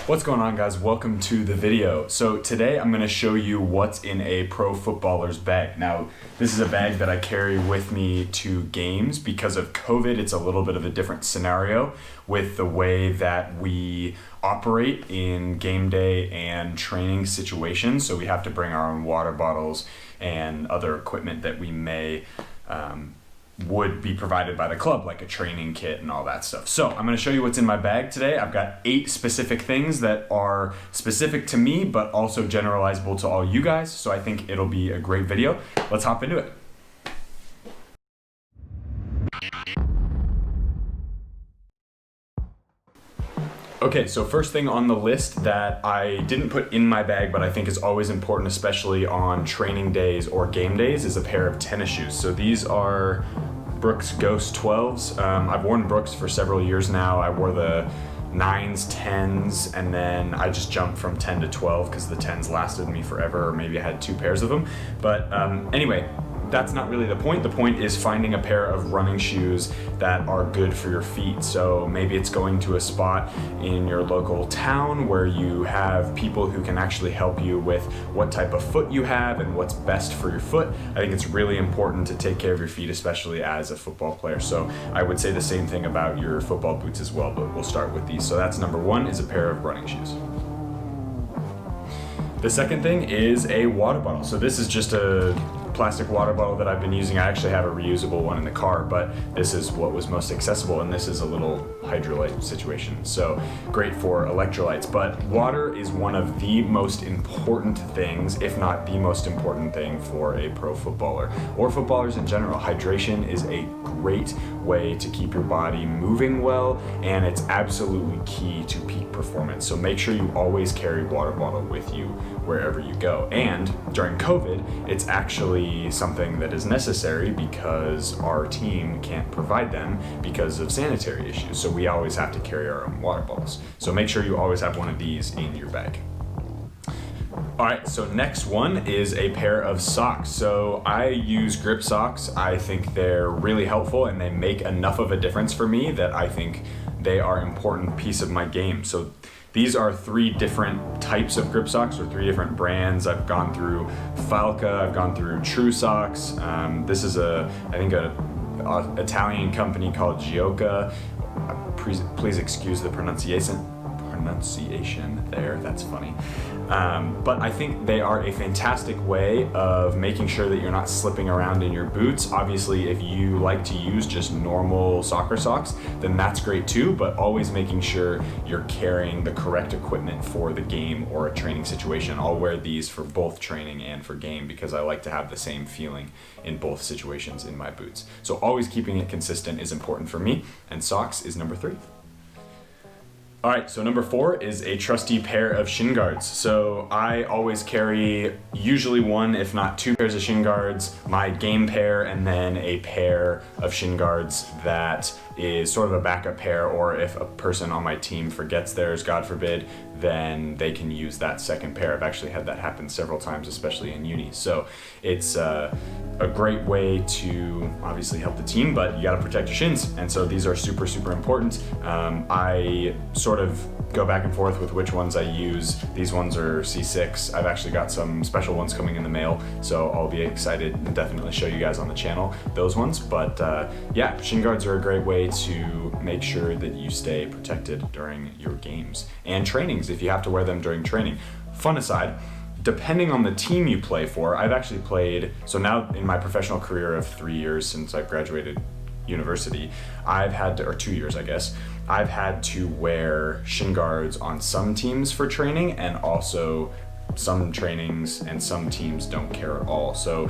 What's going on, guys? Welcome to the video. So today I'm going to show you what's in a pro footballer's bag. Now, this is a bag that I carry with me to games. Because of COVID, it's a little bit of a different scenario with the way that we operate in game day and training situations. So we have to bring our own water bottles and other equipment that we may would be provided by the club, like a training kit and all that stuff. So I'm going to show you what's in my bag today. I've got 8 specific things that are specific to me, but also generalizable to all you guys. So I think it'll be a great video. Let's hop into it. Okay, so first thing on the list that I didn't put in my bag, but I think is always important, especially on training days or game days, is a pair of tennis shoes. So these are Brooks Ghost 12s. I've worn Brooks for several years now. I wore the 9s, 10s, and then I just jumped from 10 to 12 because the 10s lasted me forever, or maybe I had 2 pairs of them. But anyway, that's not really the point. The point is finding a pair of running shoes that are good for your feet. So maybe it's going to a spot in your local town where you have people who can actually help you with what type of foot you have and what's best for your foot. I think it's really important to take care of your feet, especially as a football player. So I would say the same thing about your football boots as well, but we'll start with these. So that's number 1, is a pair of running shoes. The second thing is a water bottle. So this is just a plastic water bottle that I've been using. I actually have a reusable one in the car, but this is what was most accessible, and this is a little hydrolyte situation. So great for electrolytes, but water is one of the most important things, if not the most important thing, for a pro footballer or footballers in general. Hydration is a great way to keep your body moving well, and it's absolutely key to peak performance. So make sure you always carry a water bottle with you wherever you go. And during COVID, it's actually something that is necessary because our team can't provide them because of sanitary issues. So we always have to carry our own water bottles. So make sure you always have one of these in your bag. All right, so next one is a pair of socks. So I use grip socks. I think they're really helpful and they make enough of a difference for me that I think they are an important piece of my game. So these are 3 different types of grip socks, or 3 different brands. I've gone through Falca, I've gone through True Socks. This is I think an Italian company called Gioca. Please excuse the pronunciation there, that's funny. But I think they are a fantastic way of making sure that you're not slipping around in your boots. Obviously, if you like to use just normal soccer socks, then that's great too, but always making sure you're carrying the correct equipment for the game or a training situation. I'll wear these for both training and for game because I like to have the same feeling in both situations in my boots. So always keeping it consistent is important for me, and socks is number 3. All right, so number 4 is a trusty pair of Shin Guards. So I always carry usually 1, if not 2 pairs of Shin Guards, my game pair, and then a pair of Shin Guards that is sort of a backup pair, or if a person on my team forgets theirs, God forbid, then they can use that second pair. I've actually had that happen several times, especially in uni. So it's a great way to obviously help the team, but you gotta protect your shins. And so these are super, super important. I sort of go back and forth with which ones I use. These ones are C6. I've actually got some special ones coming in the mail, so I'll be excited and definitely show you guys on the channel those ones. But yeah, Shin Guards are a great way to make sure that you stay protected during your games and trainings if you have to wear them during training. Fun aside, depending on the team you play for, I've actually played, so now in my professional career of 3 years since I've graduated university, I've had to, or 2 years I guess, I've had to wear Shin Guards on some teams for training, and also some trainings and some teams don't care at all. So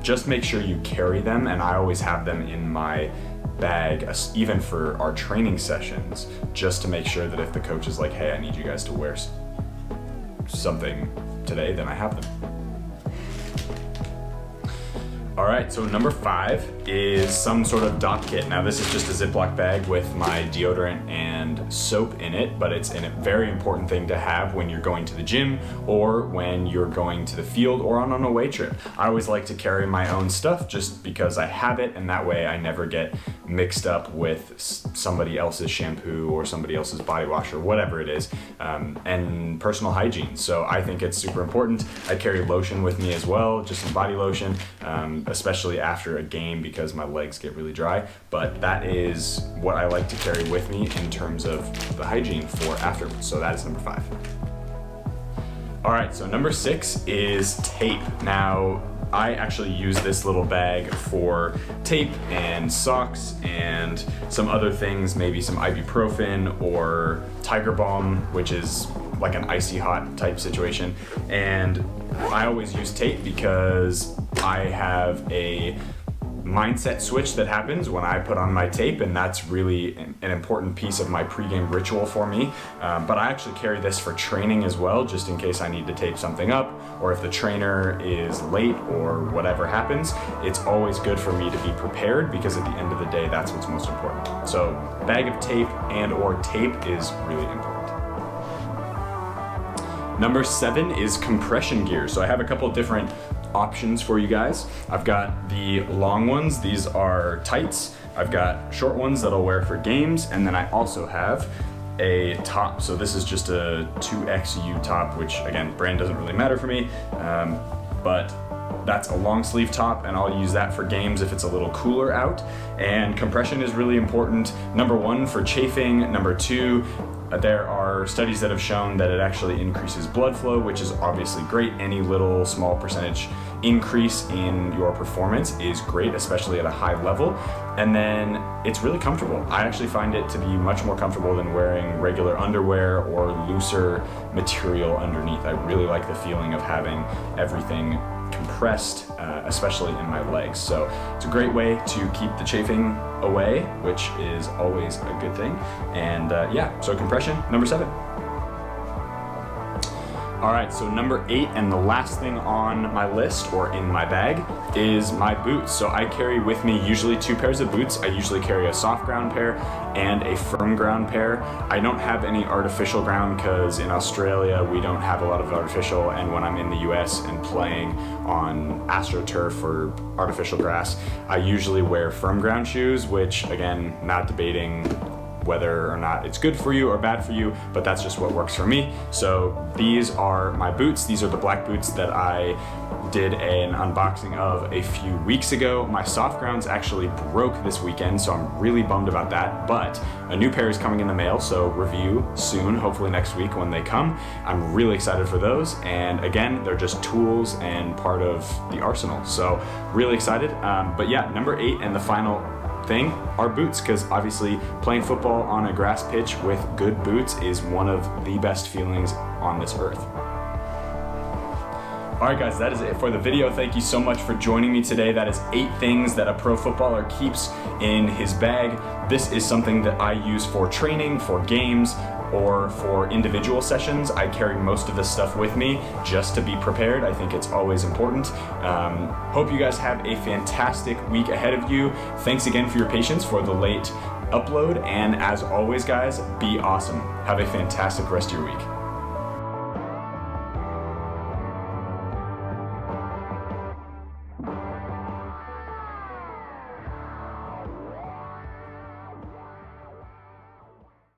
just make sure you carry them, and I always have them in my bag, even for our training sessions, just to make sure that if the coach is like, hey, I need you guys to wear something today, then I have them. All right, so number 5 is some sort of dock kit. Now this is just a Ziploc bag with my deodorant and soap in it, but it's a very important thing to have when you're going to the gym or when you're going to the field or on an away trip. I always like to carry my own stuff just because I have it, and that way I never get mixed up with somebody else's shampoo or somebody else's body wash or whatever it is, and personal hygiene. So I think it's super important. I carry lotion with me as well, just some body lotion, especially after a game because my legs get really dry. But that is what I like to carry with me in terms of the hygiene for afterwards. So that is number 5. All right, so number 6 is tape. Now, I actually use this little bag for tape and socks and some other things, maybe some ibuprofen or Tiger Balm, which is like an icy hot type situation. And I always use tape because I have a mindset switch that happens when I put on my tape, and that's really an important piece of my pregame ritual for me. But I actually carry this for training as well, just in case I need to tape something up, or if the trainer is late or whatever happens. It's always good for me to be prepared, because at the end of the day, that's what's most important. So bag of tape and or tape is really important. Number 7 is compression gear. So I have a couple of different options for you guys. I've got the long ones. These are tights. I've got short ones that I'll wear for games, and then I also have a top. So this is just a 2XU top, which again, brand doesn't really matter for me, but that's a long sleeve top, and I'll use that for games if it's a little cooler out. And compression is really important. Number 1 for chafing. Number 2, there are studies that have shown that it actually increases blood flow, which is obviously great. Any little small percentage increase in your performance is great, especially at a high level. And then it's really comfortable. I actually find it to be much more comfortable than wearing regular underwear or looser material underneath. I really like the feeling of having everything compressed, especially in my legs. So it's a great way to keep the chafing away, which is always a good thing. And yeah, so compression, number 7. All right, so number 8 and the last thing on my list or in my bag is my boots. So I carry with me usually 2 pairs of boots. I usually carry a soft ground pair and a firm ground pair. I don't have any artificial ground because in Australia we don't have a lot of artificial, and when I'm in the US and playing on AstroTurf or artificial grass, I usually wear firm ground shoes, which again, not debating whether or not it's good for you or bad for you, but that's just what works for me. So these are my boots. These are the black boots that I did an unboxing of a few weeks ago. My soft grounds actually broke this weekend, so I'm really bummed about that, but a new pair is coming in the mail, so review soon, hopefully next week when they come. I'm really excited for those, and again, they're just tools and part of the arsenal, so really excited. But yeah, number 8 and the final thing are boots, because obviously playing football on a grass pitch with good boots is one of the best feelings on this earth. Alright guys, that is it for the video. Thank you so much for joining me today. That is 8 things that a pro footballer keeps in his bag. This is something that I use for training, for games, or for individual sessions. I carry most of this stuff with me just to be prepared. I think it's always important. Hope you guys have a fantastic week ahead of you. Thanks again for your patience for the late upload, and as always guys, be awesome. Have a fantastic rest of your week.